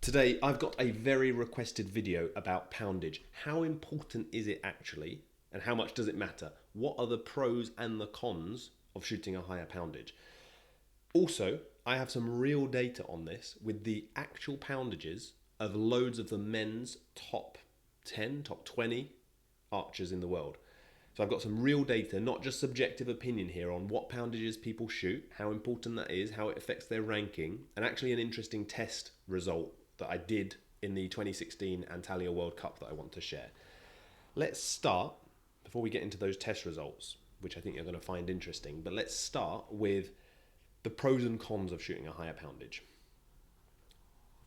Today, I've got a very requested video about poundage. How important is it actually, and how much does it matter? What are the pros and the cons of shooting a higher poundage? Also, I have some real data on this with the actual poundages of loads of the men's top 10, top 20 archers in the world. So I've got some real data, not just subjective opinion here on what poundages people shoot, how important that is, how it affects their ranking, and actually an interesting test result that I did in the 2016 Antalya World Cup that I want to share. Let's start, before we get into those test results, which I think you're going to find interesting, but let's start with the pros and cons of shooting a higher poundage.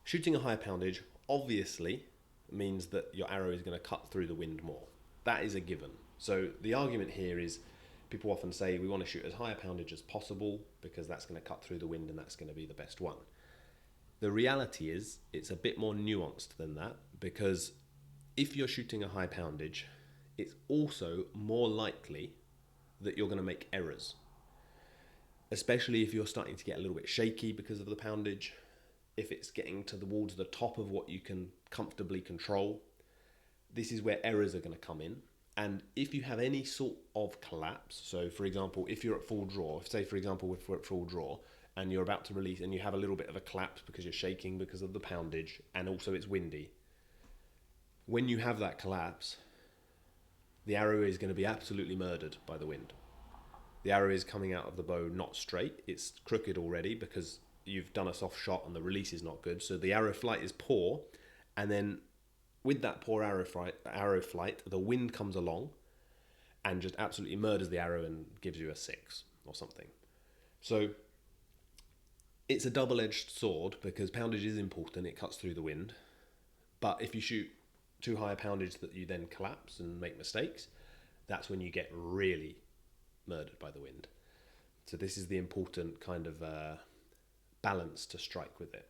Shooting a higher poundage obviously means that your arrow is going to cut through the wind more. That is a given. So the argument here is people often say we want to shoot as high a poundage as possible because that's going to cut through the wind and that's going to be the best one. The reality is it's a bit more nuanced than that, because if you're shooting a high poundage, it's also more likely that you're going to make errors, especially if you're starting to get a little bit shaky because of the poundage, if it's getting towards the top of what you can comfortably control. This is where errors are going to come in. And if you have any sort of collapse, so for example, if you're at full draw, say for example, if we're at full draw and you're about to release and you have a little bit of a collapse because you're shaking because of the poundage and also it's windy, when you have that collapse, the arrow is going to be absolutely murdered by the wind. The arrow is coming out of the bow not straight, it's crooked already because you've done a soft shot and the release is not good. So the arrow flight is poor, and then with that poor arrow flight, the wind comes along and just absolutely murders the arrow and gives you a 6 or something. So it's a double-edged sword because poundage is important, it cuts through the wind. But if you shoot too high a poundage that you then collapse and make mistakes, that's when you get really murdered by the wind. So this is the important kind of balance to strike with it.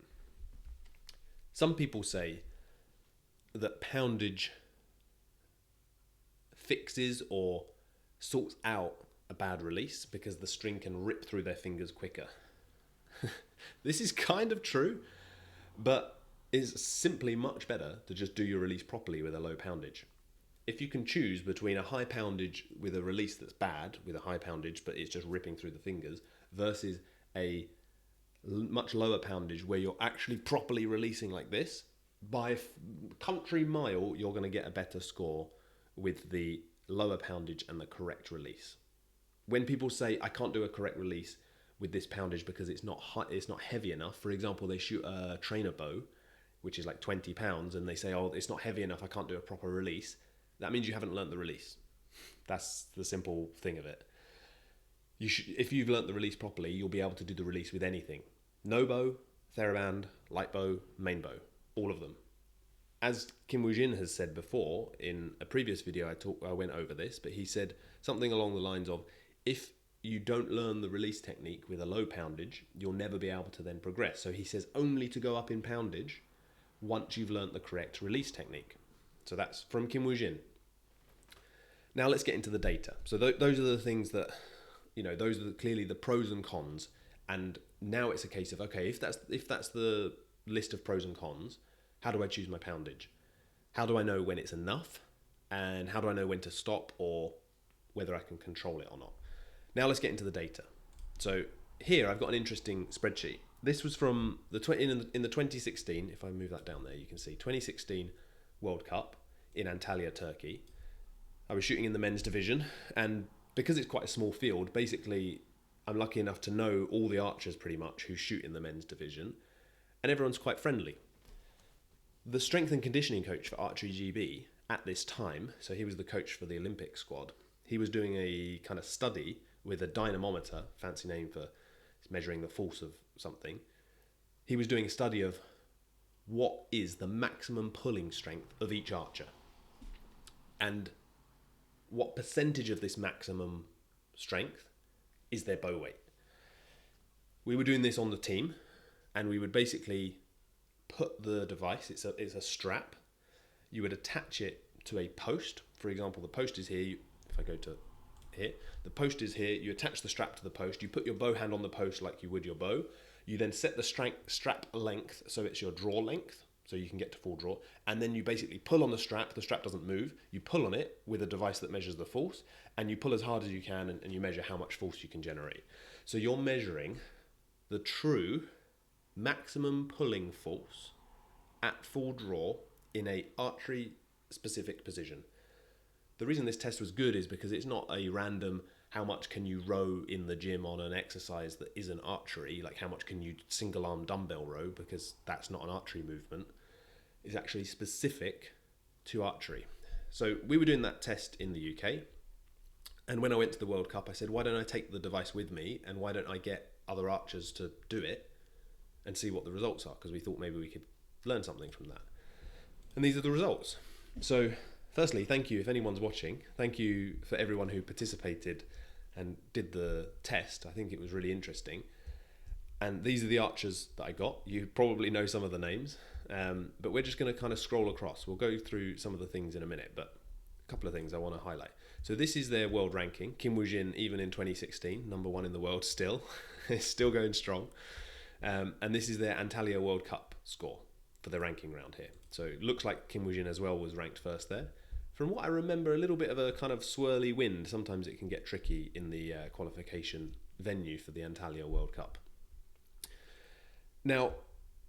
Some people say that poundage fixes or sorts out a bad release because the string can rip through their fingers quicker. This is kind of true, but it's simply much better to just do your release properly with a low poundage. If you can choose between a high poundage with a release that's bad, with a high poundage but it's just ripping through the fingers, versus a much lower poundage where you're actually properly releasing like this, by country mile you're going to get a better score with the lower poundage and the correct release. When people say I can't do a correct release with this poundage because it's not heavy enough, for example, they shoot a trainer bow which is like 20 pounds and they say, oh, it's not heavy enough, I can't do a proper release. That means you haven't learnt the release. That's the simple thing of it. If you've learnt the release properly, you'll be able to do the release with anything. No bow, TheraBand, light bow, main bow, all of them. As Kim Woo-jin has said before, in a previous video I went over this, but he said something along the lines of, if you don't learn the release technique with a low poundage, you'll never be able to then progress. So he says only to go up in poundage once you've learnt the correct release technique. So that's from Kim Woo-jin. Now let's get into the data. So those are the things that, those are clearly the pros and cons. And now it's a case of, okay, if that's the list of pros and cons, how do I choose my poundage? How do I know when it's enough? And how do I know when to stop or whether I can control it or not? Now let's get into the data. So here I've got an interesting spreadsheet. This was from in the 2016, if I move that down there, you can see 2016 World Cup in Antalya, Turkey. I was shooting in the men's division, and because it's quite a small field, basically I'm lucky enough to know all the archers pretty much who shoot in the men's division, and everyone's quite friendly. The strength and conditioning coach for Archery GB at this time, so he was the coach for the Olympic squad, he was doing a kind of study with a dynamometer, fancy name for measuring the force of something. He was doing a study of what is the maximum pulling strength of each archer and what percentage of this maximum strength is their bow weight. We were doing this on the team, and we would basically put the device, it's a strap, you would attach it to a post. For example, the post is here. If I go to here, the post is here, you attach the strap to the post, you put your bow hand on the post like you would your bow, you then set the strap length so it's your draw length, so you can get to full draw, and then you basically pull on the strap doesn't move, you pull on it with a device that measures the force, and you pull as hard as you can, and you measure how much force you can generate. So you're measuring the true maximum pulling force at full draw in a archery specific position. The reason this test was good is because it's not a random how much can you row in the gym on an exercise that isn't archery, like how much can you single arm dumbbell row, because that's not an archery movement. It's actually specific to archery. So we were doing that test in the UK, and when I went to the World Cup I said, why don't I take the device with me, and why don't I get other archers to do it and see what the results are, because we thought maybe we could learn something from that. And these are the results. So firstly, thank you if anyone's watching. Thank you for everyone who participated and did the test. I think it was really interesting. And these are the archers that I got. You probably know some of the names, but we're just going to kind of scroll across. We'll go through some of the things in a minute, but a couple of things I want to highlight. So this is their world ranking. Kim Woo-jin, even in 2016, #1 in the world still. It's still going strong. And this is their Antalya World Cup score for the ranking round here. So it looks like Kim Woo-jin as well was ranked first there. From what I remember, a little bit of a kind of swirly wind. Sometimes it can get tricky in the qualification venue for the Antalya World Cup. Now,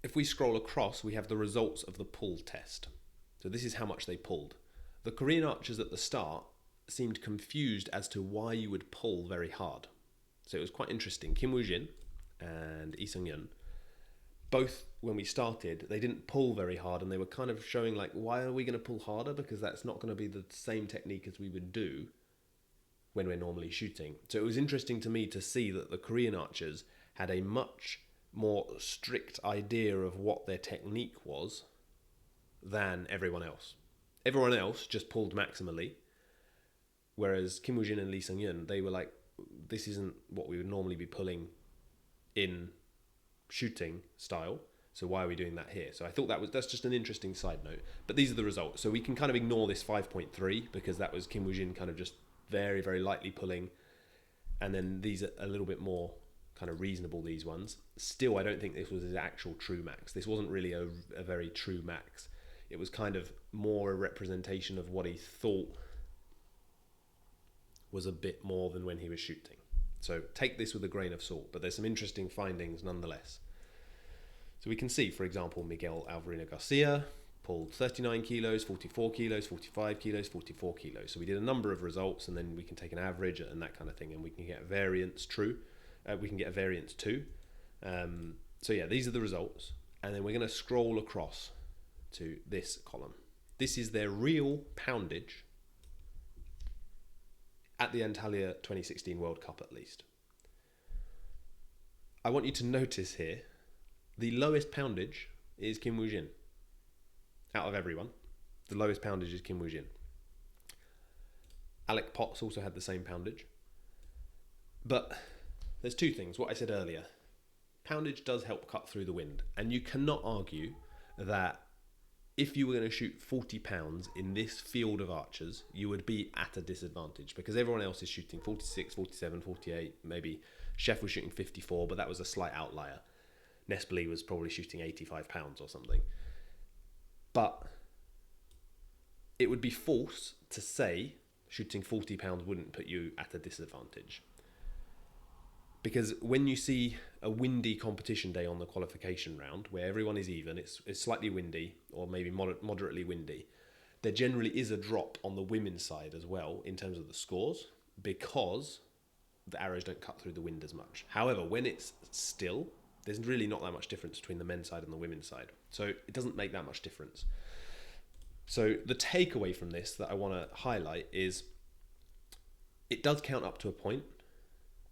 if we scroll across, we have the results of the pull test. So this is how much they pulled. The Korean archers at the start seemed confused as to why you would pull very hard. So it was quite interesting. Kim Woo-jin and Lee Sung-yeon, both when we started, they didn't pull very hard, and they were kind of showing like, why are we going to pull harder? Because that's not going to be the same technique as we would do when we're normally shooting. So it was interesting to me to see that the Korean archers had a much more strict idea of what their technique was than everyone else. Everyone else just pulled maximally, whereas Kim Woo-jin and Lee Sung-yeon, they were like, this isn't what we would normally be pulling in shooting style, so why are we doing that here? So I thought that's just an interesting side note. But these are the results. So we can kind of ignore this 5.3 because that was Kim Woo-jin kind of just very, very lightly pulling, and then these are a little bit more kind of reasonable, these ones. Still, I don't think this was his actual true max. This wasn't really a very true max. It was kind of more a representation of what he thought was a bit more than when he was shooting. So take this with a grain of salt, but there's some interesting findings nonetheless. So we can see, for example, Miguel Alvarino Garcia pulled 39 kilos, 44 kilos, 45 kilos, 44 kilos. So we did a number of results, and then we can take an average and that kind of thing, and we can get variance true. We can get a variance too. So yeah, these are the results. And then we're going to scroll across to this column. This is their real poundage at the Antalya 2016 World Cup, at least. I want you to notice here, the lowest poundage is Kim Woo-jin. Out of everyone, the lowest poundage is Kim Woo-jin. Alec Potts also had the same poundage. But there's two things. What I said earlier, poundage does help cut through the wind. And you cannot argue that if you were going to shoot 40 pounds in this field of archers, you would be at a disadvantage because everyone else is shooting 46, 47, 48. Maybe Chef was shooting 54, but that was a slight outlier. Nespoli was probably shooting 85 pounds or something. But it would be false to say shooting 40 pounds wouldn't put you at a disadvantage. Because when you see a windy competition day on the qualification round, where everyone is even, it's slightly windy, or maybe moderately windy, there generally is a drop on the women's side as well in terms of the scores, because the arrows don't cut through the wind as much. However, when it's still, there's really not that much difference between the men's side and the women's side. So it doesn't make that much difference. So the takeaway from this that I want to highlight is it does count up to a point,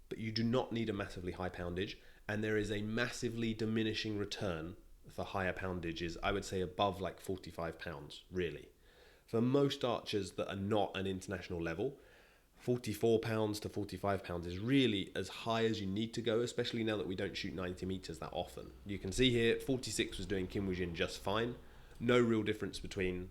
but you do not need a massively high poundage, and there is a massively diminishing return for higher poundages, I would say above like 45 pounds, really. For most archers that are not an international level, 44 pounds to 45 pounds is really as high as you need to go, especially now that we don't shoot 90 meters that often. You can see here, 46 was doing Kim Woo-jin just fine. No real difference between,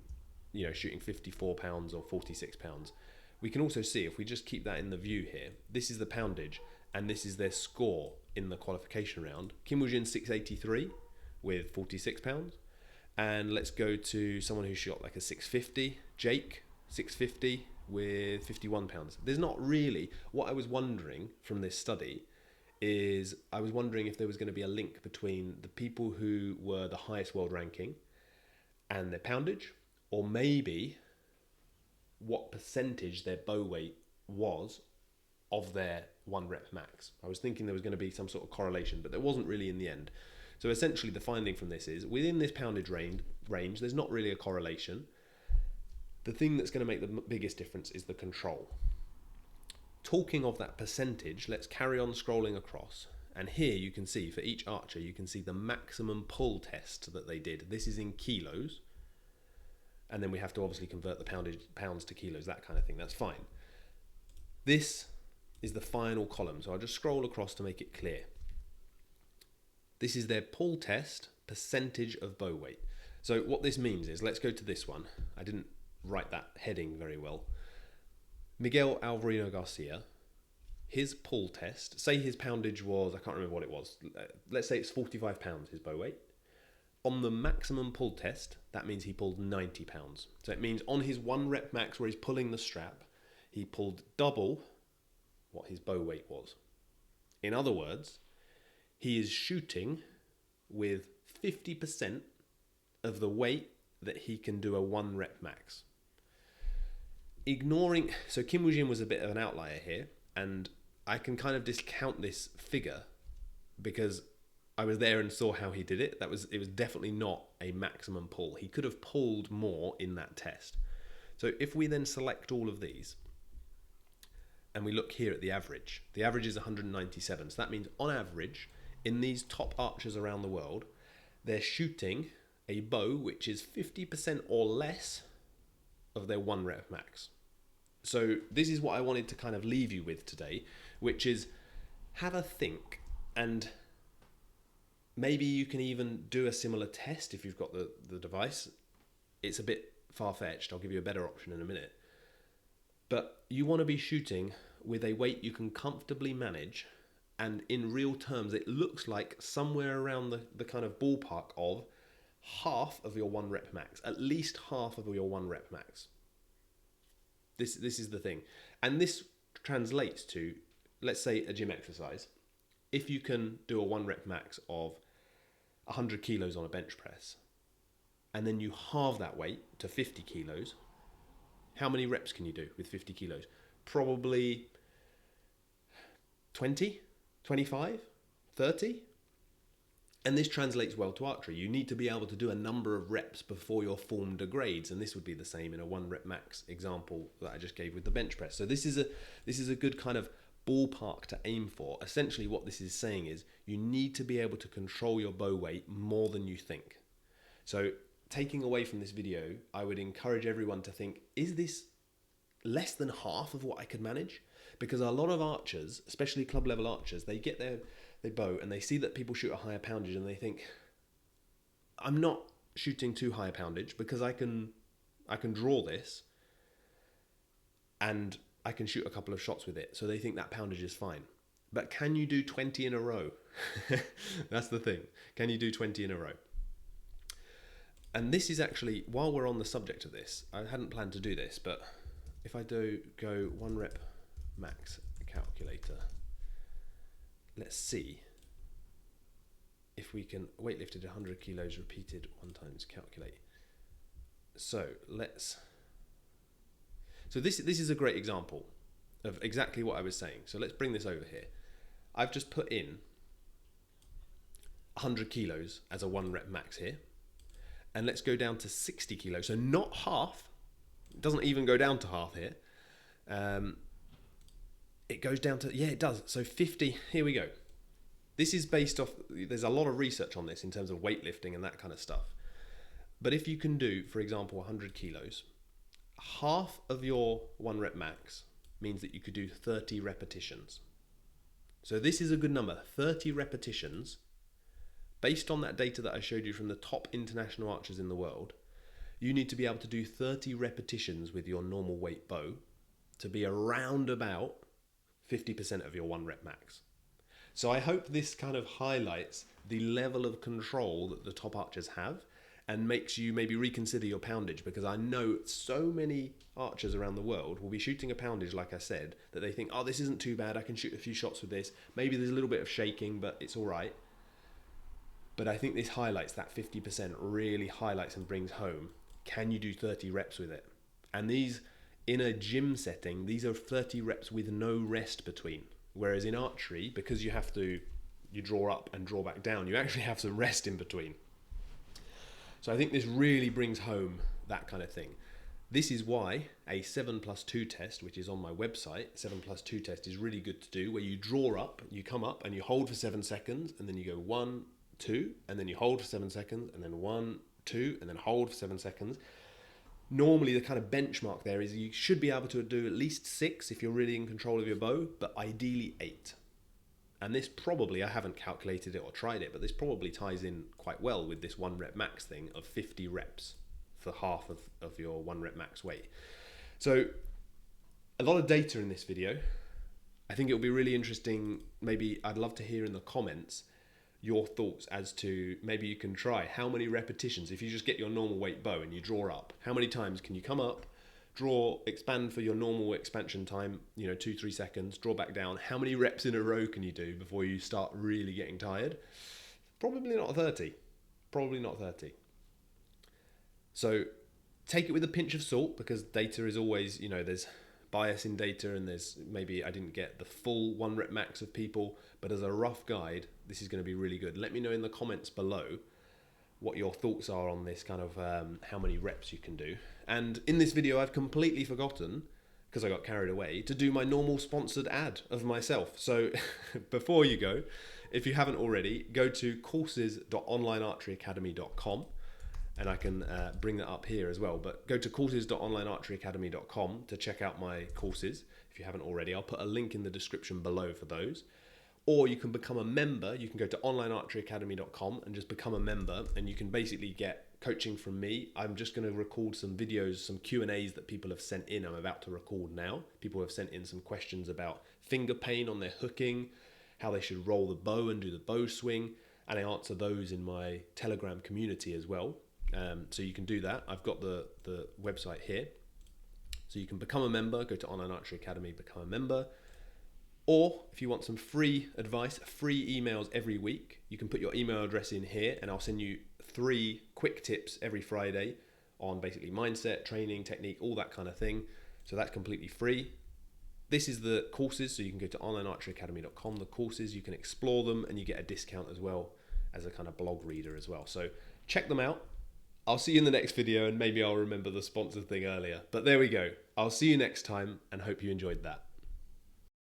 shooting 54 pounds or 46 pounds. We can also see, if we just keep that in the view here, this is the poundage, and this is their score in the qualification round. Kim Woo-jin 683 with 46 pounds, And let's go to someone who shot like a 650, Jake, 650 with 51 pounds. There's not really, what I was wondering from this study is I was wondering if there was going to be a link between the people who were the highest world ranking and their poundage, or maybe what percentage their bow weight was of their 1 rep max. I was thinking there was going to be some sort of correlation, but there wasn't really in the end. So essentially the finding from this is within this poundage range, there's not really a correlation. The thing that's going to make the biggest difference is the control. Talking of that percentage, let's carry on scrolling across. And here you can see for each archer, you can see the maximum pull test that they did. This is in kilos. And then we have to obviously convert the pounds to kilos, that kind of thing. That's fine. This is the final column. So I'll just scroll across to make it clear. This is their pull test percentage of bow weight. So what this means is, let's go to this one. I didn't write that heading very well. Miguel Alvarino Garcia, his pull test, say his poundage was, I can't remember what it was. Let's say it's 45 pounds, his bow weight. On the maximum pull test, that means he pulled 90 pounds. So it means on his 1 rep max where he's pulling the strap, he pulled double what his bow weight was. In other words, he is shooting with 50% of the weight that he can do a 1 rep max. So Kim Woo-jin was a bit of an outlier here, and I can kind of discount this figure because I was there and saw how he did it. It was definitely not a maximum pull. He could have pulled more in that test. So if we then select all of these and we look here at the average is 197. So that means on average, in these top archers around the world, they're shooting a bow which is 50% or less of their 1 rep max. So this is what I wanted to kind of leave you with today, which is have a think, and maybe you can even do a similar test if you've got the device. It's a bit far-fetched. I'll give you a better option in a minute. But you want to be shooting with a weight you can comfortably manage, and in real terms, it looks like somewhere around the kind of ballpark of half of your 1 rep max, at least half of your 1 rep max. This is the thing. And this translates to, let's say, a gym exercise. If you can do a 1 rep max of 100 kilos on a bench press, and then you halve that weight to 50 kilos, how many reps can you do with 50 kilos? Probably 20, 25, 30. And this translates well to archery. You need to be able to do a number of reps before your form degrades, and this would be the same in a 1 rep max example that I just gave with the bench press. So this is a good kind of ballpark to aim for. Essentially what this is saying is you need to be able to control your bow weight more than you think. So taking away from this video, I would encourage everyone to think, is this less than half of what I could manage? Because a lot of archers, especially club level archers, they get their bow and they see that people shoot a higher poundage and they think, I'm not shooting too high a poundage because I can draw this and I can shoot a couple of shots with it. So they think that poundage is fine. But can you do 20 in a row? That's the thing. Can you do 20 in a row? And this is actually, while we're on the subject of this, I hadn't planned to do this, but if I do go 1 rep max calculator, let's see if we can weightlifted 100 kilos repeated 1 times calculate. So this is a great example of exactly what I was saying. So let's bring this over here. I've just put in 100 kilos as a 1 rep max here. And let's go down to 60 kilos. So not half. It doesn't even go down to half here. It goes down to, yeah, it does. So 50, here we go. This is based off, there's a lot of research on this in terms of weightlifting and that kind of stuff. But if you can do, for example, 100 kilos, half of your 1 rep max means that you could do 30 repetitions. So this is a good number, 30 repetitions. Based on that data that I showed you from the top international archers in the world, you need to be able to do 30 repetitions with your normal weight bow to be around about 50% of your 1 rep max. So I hope this kind of highlights the level of control that the top archers have and makes you maybe reconsider your poundage, because I know so many archers around the world will be shooting a poundage, like I said, that they think, oh, this isn't too bad, I can shoot a few shots with this. Maybe there's a little bit of shaking, but it's all right. But I think this highlights that 50%, really highlights and brings home, can you do 30 reps with it? And these, in a gym setting, these are 30 reps with no rest between. Whereas in archery, because you draw up and draw back down, you actually have some rest in between. So I think this really brings home that kind of thing. This is why a 7+2 test, which is on my website, 7+2 test is really good to do, where you draw up, you come up and you hold for 7 seconds, and then you go 1, 2, and then you hold for 7 seconds, and then 1, 2, and then hold for 7 seconds. Normally the kind of benchmark there is you should be able to do at least 6 if you're really in control of your bow, but ideally 8. And this probably, I haven't calculated it or tried it, but this probably ties in quite well with this 1 rep max thing of 50 reps for half of your 1 rep max weight. So a lot of data in this video. I think it'll be really interesting. Maybe I'd love to hear in the comments your thoughts as to, maybe you can try how many repetitions, if you just get your normal weight bow and you draw up, how many times can you come up, draw, expand for your normal expansion time, 2-3 seconds, draw back down. How many reps in a row can you do before you start really getting tired? Probably not 30. Probably not 30. So take it with a pinch of salt, because data is always, there's bias in data, and there's maybe I didn't get the full 1 rep max of people, but as a rough guide, this is going to be really good. Let me know in the comments below what your thoughts are on this kind of how many reps you can do. And in this video, I've completely forgotten, because I got carried away, to do my normal sponsored ad of myself. So before you go, if you haven't already, go to courses.onlinearcheryacademy.com, and I can bring that up here as well. But go to courses.onlinearcheryacademy.com to check out my courses if you haven't already. I'll put a link in the description below for those. Or you can become a member. You can go to onlinearcheryacademy.com and just become a member, and you can basically get coaching from me. I'm just going to record some videos, some Q&As that people have sent in. I'm about to record now. People have sent in some questions about finger pain on their hooking, how they should roll the bow and do the bow swing, and I answer those in my Telegram community as well. So you can do that. I've got the website here. So you can become a member, go to Online Archery Academy, become a member. Or if you want some free advice, free emails every week, you can put your email address in here, and I'll send you 3 quick tips every Friday on basically mindset, training, technique, all that kind of thing. So that's completely free. This is the courses, so you can go to onlinearcheryacademy.com, the courses, you can explore them, and you get a discount as well as a kind of blog reader as well. So check them out. I'll see you in the next video, and maybe I'll remember the sponsored thing earlier. But there we go. I'll see you next time, and hope you enjoyed that.